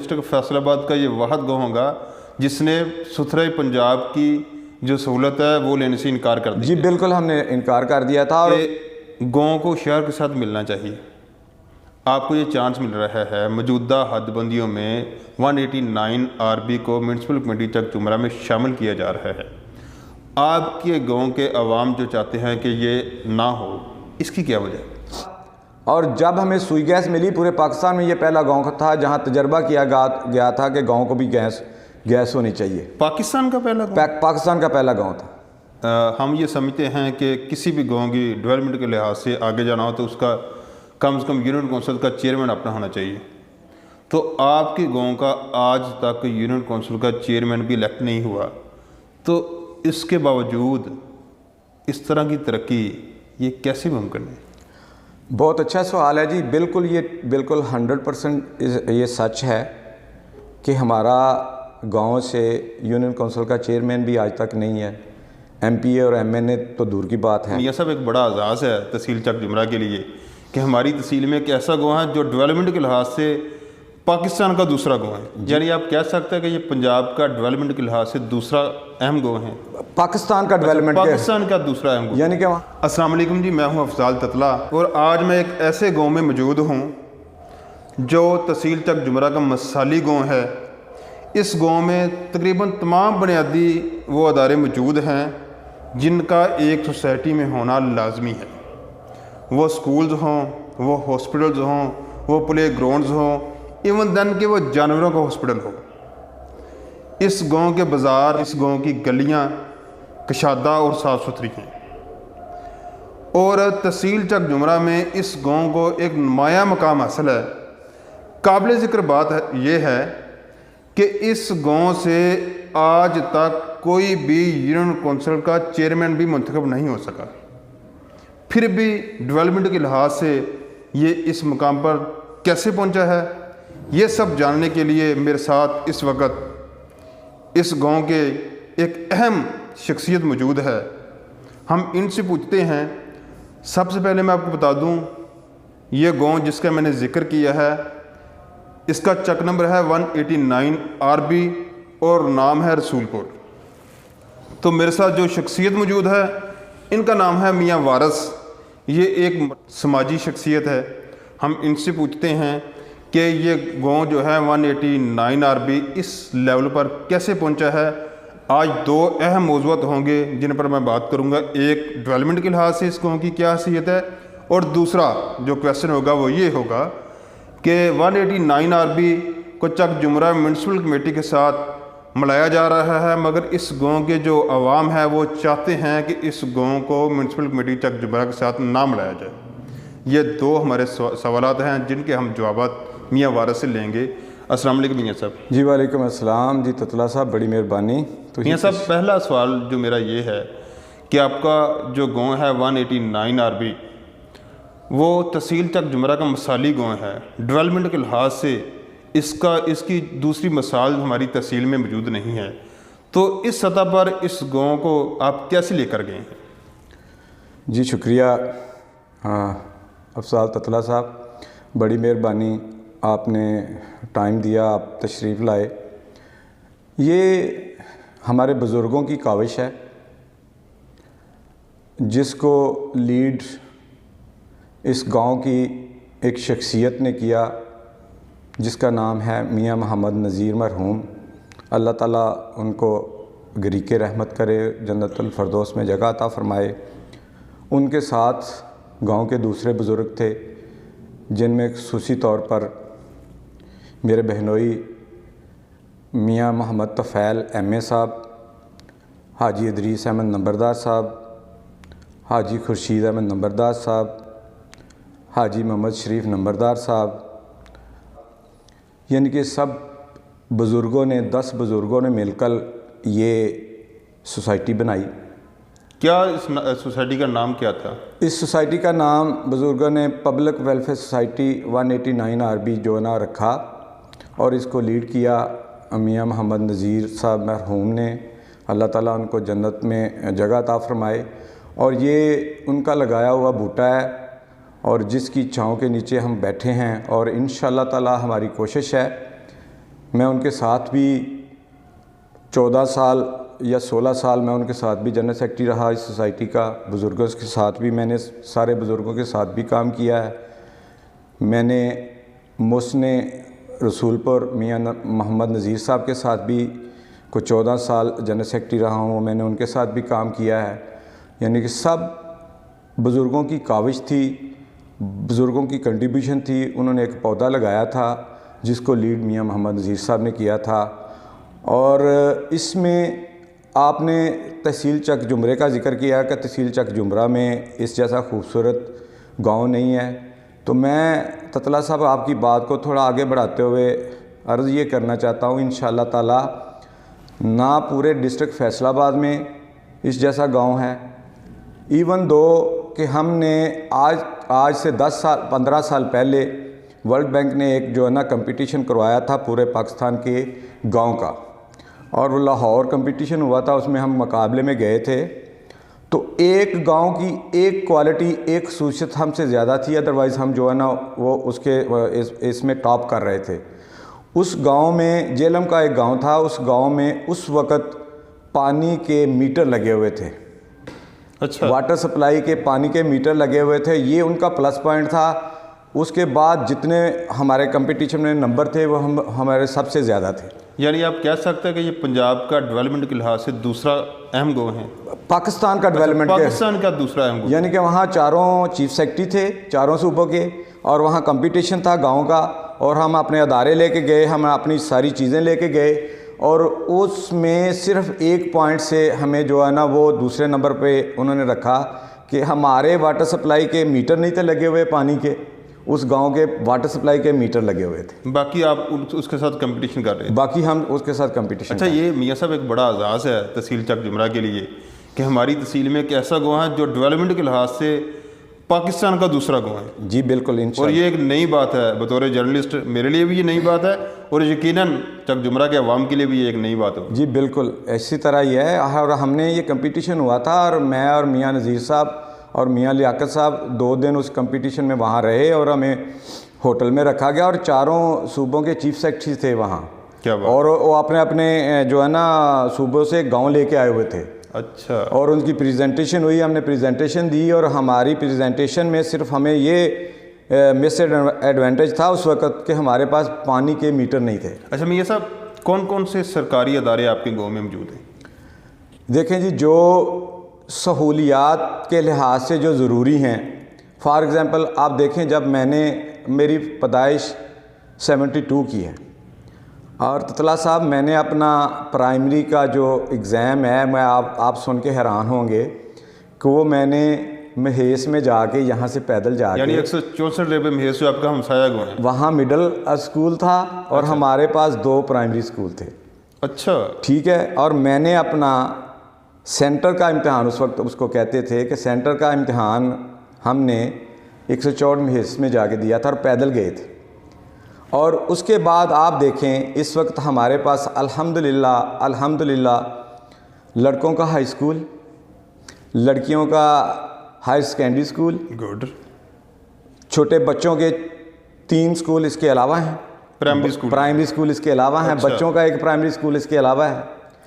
District Faisal آباد کا یہ واحد گاؤں ہوگا جس نے ستھرے پنجاب کی جو سہولت ہے وہ لینے سے انکار کر دیا؟ جی بالکل، ہم نے انکار کر دیا تھا، اور گاؤں کو شہر کے ساتھ ملنا چاہیے۔ آپ کو یہ چانس مل رہا ہے، موجودہ حد بندیوں میں 189 RB کو میونسپل کمیٹی چک جمرہ میں شامل کیا جا رہا ہے۔ آپ کے گاؤں کے عوام جو چاہتے ہیں کہ یہ نہ ہو، اس کی کیا وجہ ہے؟ اور جب ہمیں سوئی گیس ملی، پورے پاکستان میں یہ پہلا گاؤں تھا جہاں تجربہ کیا گیا تھا کہ گاؤں کو بھی گیس ہونی چاہیے۔ پاکستان کا پہلا گاؤں؟ پاکستان کا پہلا گاؤں تھا۔ ہم یہ سمجھتے ہیں کہ کسی بھی گاؤں کی ڈیولپمنٹ کے لحاظ سے آگے جانا ہو تو اس کا کم سے کم یونین کونسل کا چیئرمین اپنا ہونا چاہیے۔ تو آپ کے گاؤں کا آج تک یونین کونسل کا چیئرمین بھی الیکٹ نہیں ہوا، تو اس کے باوجود اس طرح کی ترقی یہ کیسے ممکن ہے؟ بہت اچھا سوال ہے جی، بالکل یہ بالکل 100% یہ سچ ہے کہ ہمارا گاؤں سے یونین کونسل کا چیئرمین بھی آج تک نہیں ہے، MP اور MNA تو دور کی بات ہے۔ یہ سب ایک بڑا اعزاز ہے تحصیل چک جمرہ کے لیے کہ ہماری تحصیل میں ایک ایسا گاؤں ہے جو ڈیولپمنٹ کے لحاظ سے پاکستان کا دوسرا گاؤں ہے۔ یعنی آپ کہہ سکتے ہیں کہ یہ پنجاب کا ڈیولپمنٹ کے لحاظ سے دوسرا اہم گاؤں ہے، پاکستان کا ڈیولپمنٹ پاکستان کا دوسرا اہم گاؤں۔ یعنی کہ السلام علیکم جی، میں ہوں افضال تتلا، اور آج میں ایک ایسے گاؤں میں موجود ہوں جو تحصیل چک جمرہ کا مثالی گاؤں ہے۔ اس گاؤں میں تقریباً تمام بنیادی وہ ادارے موجود ہیں جن کا ایک سوسائٹی میں ہونا لازمی ہے۔ وہ سکولز ہوں، وہ ہاسپٹلز ہوں، وہ پلے گراؤنڈز ہوں، ایون دین کہ وہ جانوروں کا ہاسپٹل ہو۔ اس گاؤں کے بازار، اس گاؤں کی گلیاں کشادہ اور صاف ستھری ہیں، اور تحصیل چک جمرہ میں اس گاؤں کو ایک نمایاں مقام حاصل ہے۔ قابل ذکر بات یہ ہے کہ اس گاؤں سے آج تک کوئی بھی یونین کونسل کا چیئرمین بھی منتخب نہیں ہو سکا، پھر بھی ڈیولپمنٹ کے لحاظ سے یہ اس مقام پر کیسے پہنچا ہے، یہ سب جاننے کے لیے میرے ساتھ اس وقت اس گاؤں کے ایک اہم شخصیت موجود ہے۔ ہم ان سے پوچھتے ہیں۔ سب سے پہلے میں آپ کو بتا دوں، یہ گاؤں جس کا میں نے ذکر کیا ہے اس کا چک نمبر ہے 189 RB اور نام ہے رسول پور۔ تو میرے ساتھ جو شخصیت موجود ہے ان کا نام ہے میاں وارث۔ یہ ایک سماجی شخصیت ہے۔ ہم ان سے پوچھتے ہیں کہ یہ گاؤں جو ہے 189 RB اس لیول پر کیسے پہنچا ہے۔ آج دو اہم موضوعات ہوں گے جن پر میں بات کروں گا، ایک ڈیولپمنٹ کے لحاظ سے اس گاؤں کی کیا حیثیت ہے، اور دوسرا جو کویسچن ہوگا وہ یہ ہوگا کہ 189 RB کو چک جمرہ میونسپل کمیٹی کے ساتھ ملایا جا رہا ہے، مگر اس گاؤں کے جو عوام ہے وہ چاہتے ہیں کہ اس گاؤں کو میونسپل کمیٹی چک جمرہ کے ساتھ نہ ملایا جائے۔ یہ دو ہمارے سوالات ہیں جن کے ہم جوابات میاں وارث سے لیں گے۔ السلام علیکم میاں صاحب۔ جی وعلیکم السلام جی تتلا صاحب، بڑی مہربانی۔ میاں صاحب، پہلا سوال جو میرا یہ ہے کہ آپ کا جو گاؤں ہے 189 RB وہ تحصیل چک جمرہ کا مثالی گاؤں ہے، ڈیولپمنٹ کے لحاظ سے اس کی دوسری مثال ہماری تحصیل میں موجود نہیں ہے، تو اس سطح پر اس گاؤں کو آپ کیسے لے کر گئے ہیں؟ جی شکریہ افضال تتلا صاحب، بڑی مہربانی، آپ نے ٹائم دیا، آپ تشریف لائے۔ یہ ہمارے بزرگوں کی کاوش ہے جس کو لیڈ اس گاؤں کی ایک شخصیت نے کیا جس کا نام ہے میاں محمد نذیر مرحوم۔ اللہ تعالیٰ ان کو گریق رحمت کرے، جنت الفردوس میں جگہ عطا فرمائے۔ ان کے ساتھ گاؤں کے دوسرے بزرگ تھے جن میں خصوصی طور پر میرے بہنوئی میاں محمد طفیل MA صاحب، حاجی ادریس احمد نمبردار صاحب، حاجی خورشید احمد نمبردار صاحب، حاجی محمد شریف نمبردار صاحب، یعنی کہ سب بزرگوں نے 10 بزرگوں نے مل کر یہ سوسائٹی بنائی۔ کیا اس سوسائٹی کا نام کیا تھا؟ اس سوسائٹی کا نام بزرگوں نے پبلک ویلفیئر سوسائٹی 189 RB جو نا رکھا، اور اس کو لیڈ کیا میاں محمد نذیر صاحب مرحوم نے۔ اللہ تعالیٰ ان کو جنت میں جگہ عطا فرمائے، اور یہ ان کا لگایا ہوا بوٹا ہے اور جس کی چھاؤں کے نیچے ہم بیٹھے ہیں، اور انشاءاللہ تعالیٰ ہماری کوشش ہے میں ان کے ساتھ بھی 14 سال یا 16 سال میں ان کے ساتھ بھی جنرل سیکرٹری رہا اس سوسائٹی کا. بزرگوں کے ساتھ بھی میں نے سارے بزرگوں کے ساتھ بھی کام کیا ہے. میں نے محسن رسول پور میاں محمد نذیر صاحب کے ساتھ بھی کوئی 14 سال جنرل سیکرٹری رہا ہوں. میں نے ان کے ساتھ بھی کام کیا ہے. یعنی کہ سب بزرگوں کی کاوش تھی, بزرگوں کی کنٹریبیوشن تھی. انہوں نے ایک پودا لگایا تھا جس کو لیڈ میاں محمد نذیر صاحب نے کیا تھا. اور اس میں آپ نے تحصیل چک جمرے کا ذکر کیا کہ تحصیل چک جمرہ میں اس جیسا خوبصورت گاؤں نہیں ہے. تو میں تتلا صاحب آپ کی بات کو تھوڑا آگے بڑھاتے ہوئے عرض یہ کرنا چاہتا ہوں, انشاءاللہ تعالی نہ پورے ڈسٹرکٹ فیصل آباد میں اس جیسا گاؤں ہے. ایون دو کہ ہم نے آج سے 15 سال پہلے ورلڈ بینک نے ایک جو ہے نا کمپٹیشن کروایا تھا پورے پاکستان کے گاؤں کا, اور وہ لاہور کمپٹیشن ہوا تھا. اس میں ہم مقابلے میں گئے تھے. تو ایک گاؤں کی ایک کوالٹی, ایک خصوصیت ہم سے زیادہ تھی, ادروائز ہم جو ہے نا وہ اس میں ٹاپ کر رہے تھے. اس گاؤں میں جیلم کا ایک گاؤں تھا. اس گاؤں میں اس وقت پانی کے میٹر لگے ہوئے تھے. اچھا, واٹر سپلائی کے پانی کے میٹر لگے ہوئے تھے. یہ ان کا پلس پوائنٹ تھا. اس کے بعد جتنے ہمارے کمپٹیشن میں نمبر تھے وہ ہمارے سب سے زیادہ تھے. یعنی آپ کہہ سکتے ہیں کہ یہ پنجاب کا ڈیولپمنٹ کے لحاظ سے دوسرا اہم گاؤں ہے, پاکستان کا ڈیولپمنٹ, پاکستان کا دوسرا اہم گاؤں. یعنی کہ وہاں 4 چیف سیکرٹری تھے 4 صوبوں کے, اور وہاں کمپٹیشن تھا گاؤں کا, اور ہم اپنے ادارے لے کے گئے, ہم اپنی ساری چیزیں لے کے گئے, اور اس میں صرف ایک پوائنٹ سے ہمیں جو ہے نا وہ دوسرے نمبر پہ انہوں نے رکھا کہ ہمارے واٹر سپلائی کے میٹر نہیں تھے لگے ہوئے پانی کے, اس گاؤں کے واٹر سپلائی کے میٹر لگے ہوئے تھے. باقی آپ اس کے ساتھ کمپٹیشن کر رہے ہیں. باقی ہم اس کے ساتھ کمپٹیشن. اچھا, یہ میاں صاحب ایک بڑا اعزاز ہے تحصیل چک جمرہ کے لیے کہ ہماری تحصیل میں ایک ایسا گاؤں ہے جو ڈیولپمنٹ کے لحاظ سے پاکستان کا دوسرا گاؤں ہے. جی بالکل, اور یہ ایک نئی بات ہے بطور جرنلسٹ میرے لیے بھی یہ نئی بات ہے, اور یقیناً چک جمرہ کے عوام کے لیے بھی یہ ایک نئی بات ہوگی. جی بالکل اسی طرح یہ ہے. اور ہم نے یہ کمپٹیشن ہوا تھا, اور میں اور میاں نذیر صاحب اور میاں لیاقت صاحب 2 دن اس کمپٹیشن میں وہاں رہے, اور ہمیں ہوٹل میں رکھا گیا, اور 4 صوبوں کے چیف سیکرٹری تھے وہاں. کیا بات. اور وہ اپنے جو ہے نا صوبوں سے گاؤں لے کے آئے ہوئے تھے. اچھا. اور ان کی پریزنٹیشن ہوئی, ہم نے پریزنٹیشن دی, اور ہماری پریزنٹیشن میں صرف ہمیں یہ مس ایڈوانٹیج تھا اس وقت کہ ہمارے پاس پانی کے میٹر نہیں تھے. اچھا میاں صاحب, کون کون سے سرکاری ادارے آپ کے گاؤں میں موجود ہیں؟ دیکھیں جی, جو سہولیات کے لحاظ سے جو ضروری ہیں, فار ایگزامپل آپ دیکھیں جب میں نے میری پیدائش 72 کی ہے, اور تتلا صاحب میں نے اپنا پرائمری کا جو ایگزام ہے, میں آپ سن کے حیران ہوں گے کہ وہ میں نے مہیس میں جا کے یہاں سے پیدل جا کے, یعنی 164 ریلوے مہیس جو آپ کا ہمسایہ گاؤں ہے, وہاں مڈل اسکول تھا, اور ہمارے پاس 2 پرائمری اسکول تھے. اچھا ٹھیک ہے. اور میں نے اپنا سینٹر کا امتحان, اس وقت اس کو کہتے تھے کہ سینٹر کا امتحان ہم نے 164 مہیس میں جا کے دیا تھا, اور پیدل گئے تھے. اور اس کے بعد آپ دیکھیں اس وقت ہمارے پاس الحمدللہ لڑکوں کا ہائی اسکول, لڑکیوں کا ہائر سیکنڈری اسکول, گڈ, چھوٹے بچوں کے 3 اسکول اس کے علاوہ ہیں, پرائمری اسکول اس کے علاوہ ہیں, بچوں کا ایک پرائمری اسکول اس کے علاوہ ہے.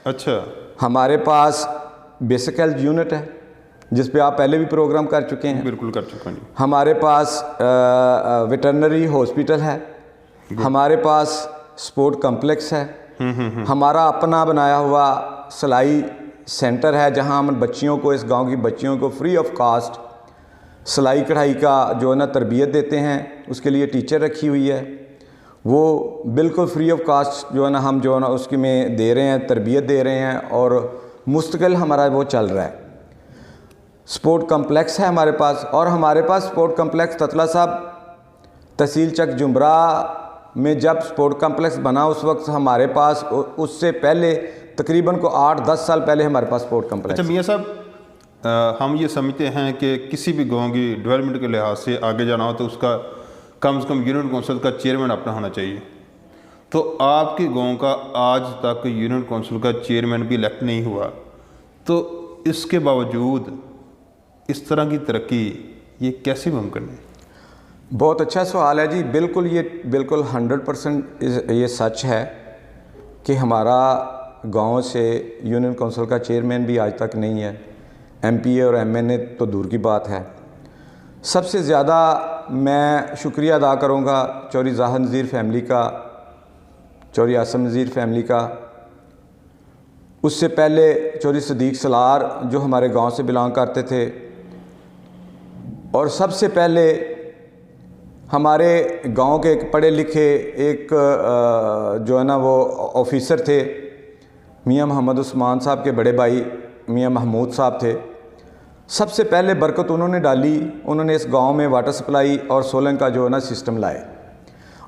اچھا. ہمارے پاس بیسک ہیلتھ یونٹ ہے جس پہ آپ پہلے بھی پروگرام کر چکے ہیں. بالکل کر چکا ہوں. ہمارے پاس ویٹرنری ہاسپٹل ہے, ہمارے پاس سپورٹ کمپلیکس ہے, ہمارا اپنا بنایا ہوا سلائی سینٹر ہے جہاں ہم بچیوں کو, اس گاؤں کی بچیوں کو فری آف کاسٹ سلائی کڑھائی کا جو ہے نا تربیت دیتے ہیں. اس کے لیے ٹیچر رکھی ہوئی ہے, وہ بالکل فری آف کاسٹ جو ہے نا ہم جو ہے نا اس کی میں دے رہے ہیں, تربیت دے رہے ہیں, اور مستقل ہمارا وہ چل رہا ہے. سپورٹ کمپلیکس ہے ہمارے پاس, اور ہمارے پاس سپورٹ کمپلیکس تتلا صاحب تحصیل چک جمرہ میں جب سپورٹ کمپلیکس بنا اس وقت ہمارے پاس, اس سے پہلے تقریباً کو 8-10 سال پہلے ہمارے پاس سپورٹ کمپلیکس. اچھا میاں صاحب, ہم یہ سمجھتے ہیں کہ کسی بھی گاؤں کی ڈیولپمنٹ کے لحاظ سے آگے جانا ہو تو اس کا کم سے کم یونٹ کونسل کا چیئرمین اپنا ہونا چاہیے. تو آپ کے گاؤں کا آج تک یونٹ کونسل کا چیئرمین بھی الیکٹ نہیں ہوا, تو اس کے باوجود اس طرح کی ترقی یہ کیسے ممکن ہے؟ بہت اچھا سوال ہے جی. بالکل یہ بالکل 100% یہ سچ ہے کہ ہمارا گاؤں سے یونین کونسل کا چیئرمین بھی آج تک نہیں ہے، ایم پی اے اور ایم این اے تو دور کی بات ہے۔ سب سے زیادہ میں شکریہ ادا کروں گا چوری ظاہر نذیر فیملی کا، چوری عاصم نذیر فیملی کا، اس سے پہلے چوری صدیق سلار جو ہمارے گاؤں سے بلانگ کرتے تھے، اور سب سے پہلے ہمارے گاؤں کے ایک پڑھے لکھے ایک جو ہے نا وہ آفیسر تھے، میاں محمد عثمان صاحب کے بڑے بھائی میاں محمود صاحب تھے۔ سب سے پہلے برکت انہوں نے ڈالی، انہوں نے اس گاؤں میں واٹر سپلائی اور سولنگ کا جو ہے نا سسٹم لائے،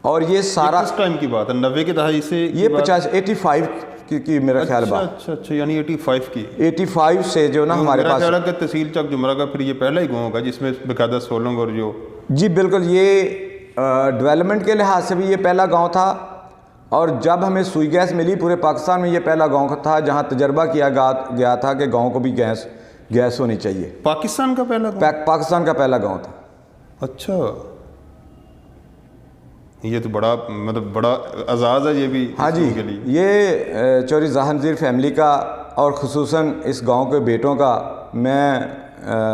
اور یہ سارا کس ٹائم کی بات ہے؟ 90 کے دہائی سے؟ یہ 85 کی میرا خیال بات۔ اچھا یعنی 85 کی 85 سے جو نا ہمارے میرا پاس خیال ہے کہ تحصیل چک جمرہ کا پھر یہ پہلا ہی گاؤں ہوگا جس میں باقاعدہ سولنگ اور جو جی بالکل، یہ ڈیولپمنٹ کے لحاظ سے بھی یہ پہلا گاؤں تھا، اور جب ہمیں سوئی گیس ملی پورے پاکستان میں یہ پہلا گاؤں تھا جہاں تجربہ کیا گیا تھا کہ گاؤں کو بھی گیس ہونی چاہیے۔ پاکستان کا پہلا گاؤں؟ پاکستان کا پہلا گاؤں تھا۔ اچھا، یہ تو بڑا مطلب بڑا اعزاز ہے یہ بھی۔ ہاں جی، یہ چوری ظاہر نذیر فیملی کا اور خصوصاً اس گاؤں کے بیٹوں کا، میں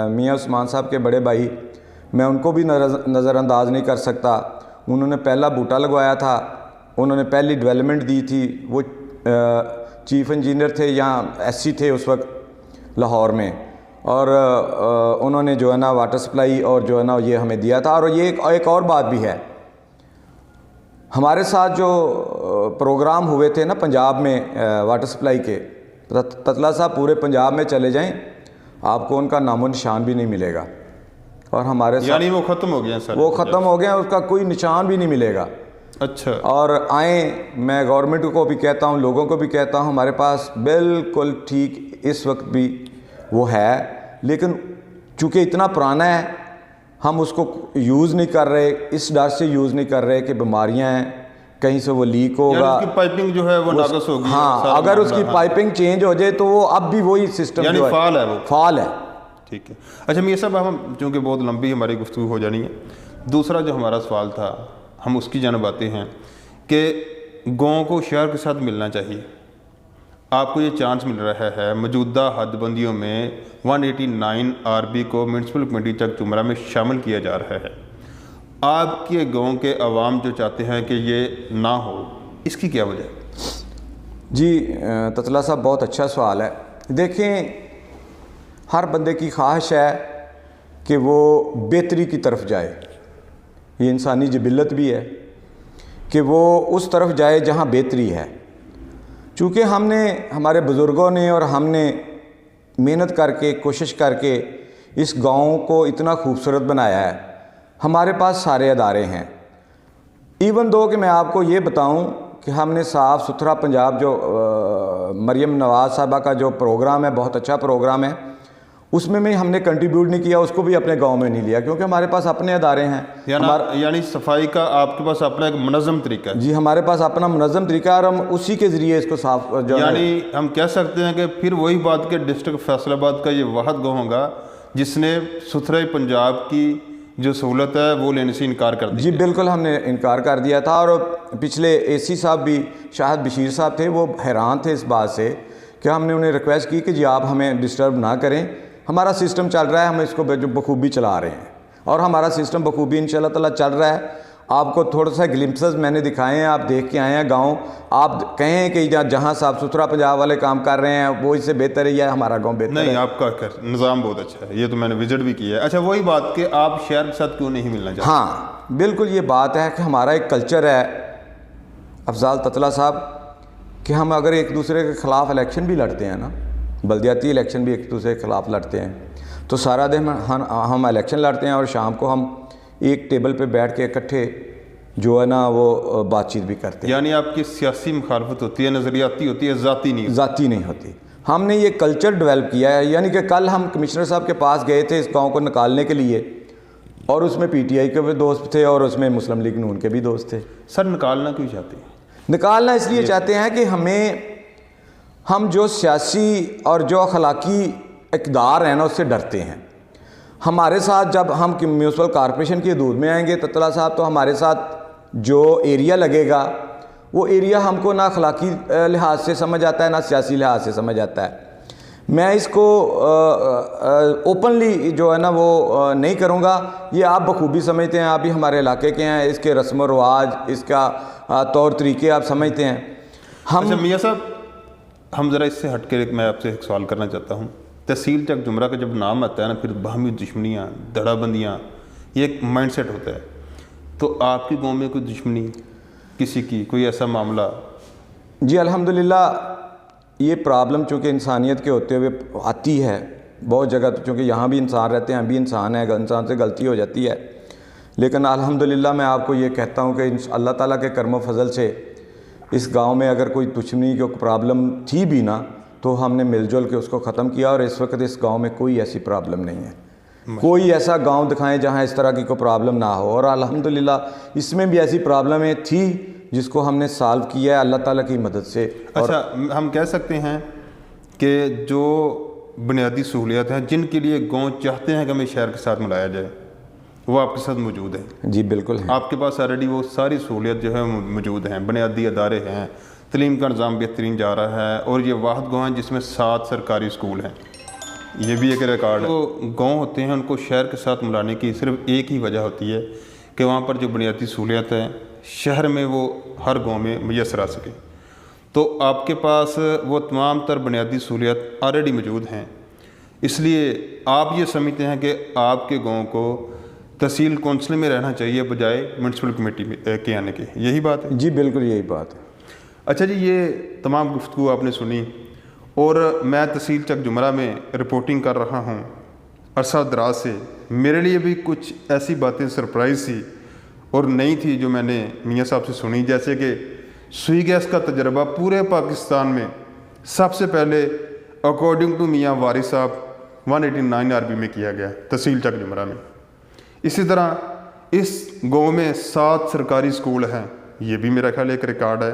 میاں عثمان صاحب کے بڑے بھائی، میں ان کو بھی نظر انداز نہیں کر سکتا۔ انہوں نے پہلا بوٹا لگوایا تھا، انہوں نے پہلی ڈیولپمنٹ دی تھی، وہ چیف انجینئر تھے یا ایس سی تھے اس وقت لاہور میں، اور انہوں نے جو ہے نا واٹر سپلائی اور جو ہے نا یہ ہمیں دیا تھا۔ اور یہ ایک اور بات بھی ہے، ہمارے ساتھ جو پروگرام ہوئے تھے نا پنجاب میں واٹر سپلائی کے، تتلا صاحب پورے پنجاب میں چلے جائیں آپ کو ان کا نام و نشان بھی نہیں ملے گا، اور ہمارے ساتھ یعنی وہ ختم ہو گیا سر؟ وہ ختم ہو گیا، اس کا کوئی نشان بھی نہیں ملے گا۔ اچھا، اور آئیں، میں گورنمنٹ کو بھی کہتا ہوں، لوگوں کو بھی کہتا ہوں، ہمارے پاس بالکل ٹھیک اس وقت بھی وہ ہے، لیکن چونکہ اتنا پرانا ہے ہم اس کو یوز نہیں کر رہے، اس ڈر سے یوز نہیں کر رہے کہ بیماریاں ہیں، کہیں سے وہ لیک ہوگا، یعنی اس کی پائپنگ جو ہے وہ ناقص ہوگی۔ ہاں، اگر اس کی پائپنگ چینج ہو جائے تو وہ اب بھی وہی سسٹم یعنی فعال ہے، وہ فعال ہے۔ ٹھیک ہے۔ اچھا میاں صاحب، ہم چونکہ بہت لمبی ہماری گفتگو ہو جانی ہے، دوسرا جو ہمارا سوال تھا ہم اس کی جانب آتے ہیں کہ گاؤں کو شہر کے ساتھ ملنا چاہیے، آپ کو یہ چانس مل رہا ہے، موجودہ حد بندیوں میں 189 RB کو میونسپل کمیٹی چک جمرہ میں شامل کیا جا رہا ہے، آپ کے گاؤں کے عوام جو چاہتے ہیں کہ یہ نہ ہو، اس کی کیا وجہ ہے؟ جی تتلا صاحب، بہت اچھا سوال ہے۔ دیکھیں، ہر بندے کی خواہش ہے کہ وہ بہتری کی طرف جائے، یہ انسانی جبلت بھی ہے کہ وہ اس طرف جائے جہاں بہتری ہے۔ چونکہ ہم نے، ہمارے بزرگوں نے اور ہم نے محنت کر کے، کوشش کر کے اس گاؤں کو اتنا خوبصورت بنایا ہے، ہمارے پاس سارے ادارے ہیں۔ ایون دو کہ میں آپ کو یہ بتاؤں کہ ہم نے صاف ستھرا پنجاب جو مریم نواز صاحبہ کا جو پروگرام ہے، بہت اچھا پروگرام ہے، اس میں ہم نے کنٹریبیوٹ نہیں کیا، اس کو بھی اپنے گاؤں میں نہیں لیا، کیونکہ ہمارے پاس اپنے ادارے ہیں۔ یعنی صفائی کا آپ کے پاس اپنا ایک منظم طریقہ ہے؟ جی، ہمارے پاس اپنا منظم طریقہ ہے، اور ہم اسی کے ذریعے اس کو صاف یعنی ہم کہہ سکتے ہیں کہ پھر وہی بات کہ ڈسٹرکٹ فیصل آباد کا یہ واحد گاؤں ہوگا جس نے ستھرے پنجاب کی جو سہولت ہے وہ لینے سے انکار کر دیا؟ جی بالکل، ہم نے انکار کر دیا تھا، اور پچھلے اے سی صاحب بھی، شاہد بشیر صاحب تھے، وہ حیران تھے اس بات سے کہ ہم نے انہیں ریکویسٹ کی کہ جی آپ ہمیں ڈسٹرب نہ کریں، ہمارا سسٹم چل رہا ہے، ہم اس کو بخوبی چلا رہے ہیں، اور ہمارا سسٹم بخوبی انشاءاللہ تعالیٰ چل رہا ہے۔ آپ کو تھوڑا سا گلمپسز میں نے دکھائے ہیں، آپ دیکھ کے آئے ہیں گاؤں، آپ کہیں کہ جہاں صاف ستھرا پنجاب والے کام کر رہے ہیں وہ اس سے بہتر ہے یا ہمارا گاؤں بہتر ہے؟ نہیں، آپ کا نظام بہت اچھا ہے، یہ تو میں نے وزٹ بھی کیا ہے۔ اچھا، وہی بات کہ آپ شہر کے ساتھ کیوں نہیں ملنا چاہتے؟ ہاں بالکل، یہ بات ہے کہ ہمارا ایک کلچر ہے افضال تتلا صاحب کہ ہم اگر ایک دوسرے کے خلاف الیکشن بھی لڑتے ہیں نا، بلدیاتی الیکشن بھی ایک دوسرے کے خلاف لڑتے ہیں، تو سارا دن ہم الیکشن لڑتے ہیں اور شام کو ہم ایک ٹیبل پہ بیٹھ کے اکٹھے جو ہے نا وہ بات چیت بھی کرتے ہیں۔ یعنی آپ کی سیاسی مخالفت ہوتی ہے، نظریاتی ہوتی ہے، ذاتی نہیں؟ ذاتی نہیں ہوتی۔ ہم نے یہ کلچر ڈیولپ کیا ہے، یعنی کہ کل ہم کمشنر صاحب کے پاس گئے تھے اس گاؤں کو نکالنے کے لیے، اور اس میں پی ٹی آئی کے بھی دوست تھے اور اس میں مسلم لیگ نون کے بھی دوست تھے۔ سر نکالنا کیوں چاہتے ہیں؟ نکالنا اس لیے چاہتے ہیں کہ ہم جو سیاسی اور جو اخلاقی اقدار ہیں نا اس سے ڈرتے ہیں۔ ہمارے ساتھ جب ہم میونسپل کارپوریشن کی حدود میں آئیں گے تتلا صاحب، تو ہمارے ساتھ جو ایریا لگے گا وہ ایریا ہم کو نہ اخلاقی لحاظ سے سمجھ آتا ہے نہ سیاسی لحاظ سے سمجھ آتا ہے۔ میں اس کو اوپنلی جو ہے نا وہ نہیں کروں گا، یہ آپ بخوبی سمجھتے ہیں، آپ بھی ہمارے علاقے کے ہیں، اس کے رسم و رواج، اس کا طور طریقے آپ سمجھتے ہیں۔ اچھا میاں صاحب، ہم ذرا اس سے ہٹ کے میں آپ سے ایک سوال کرنا چاہتا ہوں۔ تحصیل چک جمرہ کا جب نام آتا ہے نا، پھر باہمی دشمنیاں، دھڑا بندیاں، یہ ایک مائنڈ سیٹ ہوتا ہے، تو آپ کی گاؤں میں کوئی دشمنی کسی کی، کوئی ایسا معاملہ؟ جی الحمدللہ، یہ پرابلم چونکہ انسانیت کے ہوتے ہوئے آتی ہے بہت جگہ، چونکہ یہاں بھی انسان رہتے ہیں، ہم بھی انسان ہیں، انسان سے غلطی ہو جاتی ہے، لیکن الحمدللہ میں آپ کو یہ کہتا ہوں کہ اللہ تعالیٰ کے کرم و فضل سے اس گاؤں میں اگر کوئی دشمنی کی پرابلم تھی بھی نا، تو ہم نے مل جل کے اس کو ختم کیا، اور اس وقت اس گاؤں میں کوئی ایسی پرابلم نہیں ہے۔ کوئی ایسا گاؤں دکھائیں جہاں اس طرح کی کوئی پرابلم نہ ہو، اور الحمدللہ اس میں بھی ایسی پرابلمیں تھی جس کو ہم نے سالو کیا ہے اللہ تعالیٰ کی مدد سے۔ اچھا، ہم کہہ سکتے ہیں کہ جو بنیادی سہولیات ہیں جن کے لیے گاؤں چاہتے ہیں کہ ہمیں شہر کے ساتھ ملایا جائے، وہ آپ کے ساتھ موجود ہیں؟ جی بالکل ہیں، آپ کے پاس آلریڈی وہ ساری سہولیت جو ہے موجود ہیں، بنیادی ادارے ہیں، تعلیم کا نظام بہترین جا رہا ہے، اور یہ واحد گاؤں ہے جس میں 7 سرکاری اسکول ہیں، یہ بھی ایک ریکارڈ ہے۔ جو گاؤں ہوتے ہیں ان کو شہر کے ساتھ ملانے کی صرف ایک ہی وجہ ہوتی ہے کہ وہاں پر جو بنیادی سہولیات ہیں شہر میں وہ ہر گاؤں میں میسر آ سکے۔ تو آپ کے پاس وہ تمام تر بنیادی سہولیات آلریڈی موجود ہیں، اس لیے آپ یہ سمجھتے ہیں کہ آپ کے گاؤں کو تحصیل کونسل میں رہنا چاہیے بجائے میونسپل کمیٹی کے آنے کے، یہی بات ہے؟ جی بالکل یہی بات ہے۔ اچھا جی، یہ تمام گفتگو آپ نے سنی، اور میں تحصیل چک جمرہ میں رپورٹنگ کر رہا ہوں عرصہ دراز سے۔ میرے لیے بھی کچھ ایسی باتیں سرپرائز تھی اور نئی تھی جو میں نے میاں صاحب سے سنی، جیسے کہ سوئی گیس کا تجربہ پورے پاکستان میں سب سے پہلے اکارڈنگ ٹو میاں وارث صاحب 189 RB میں کیا گیا تحصیل چک جمرہ میں۔ اسی طرح اس گاؤں میں 7 سرکاری اسکول ہیں، یہ بھی میرا خیال ایک ریکارڈ ہے۔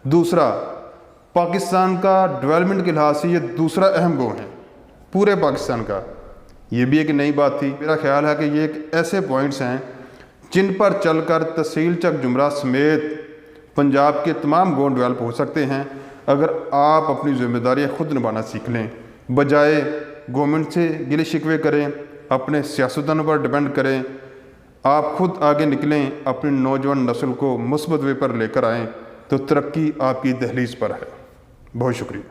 دوسرا، پاکستان کا ڈیولپمنٹ کے لحاظ سے یہ دوسرا اہم گاؤں ہے پورے پاکستان کا، یہ بھی ایک نئی بات تھی۔ میرا خیال ہے کہ یہ ایک ایسے پوائنٹس ہیں جن پر چل کر تحصیل چک جمرہ سمیت پنجاب کے تمام گاؤں ڈیولپ ہو سکتے ہیں اگر آپ اپنی ذمہ داریاں خود نبھانا سیکھ لیں، بجائے گورنمنٹ سے گلے شکوے کریں، اپنے سیاستدانوں پر ڈیپینڈ کریں۔ آپ خود آگے نکلیں، اپنی نوجوان نسل کو مثبت وے پر لے کر آئیں، تو ترقی آپ کی دہلیز پر ہے۔ بہت شکریہ۔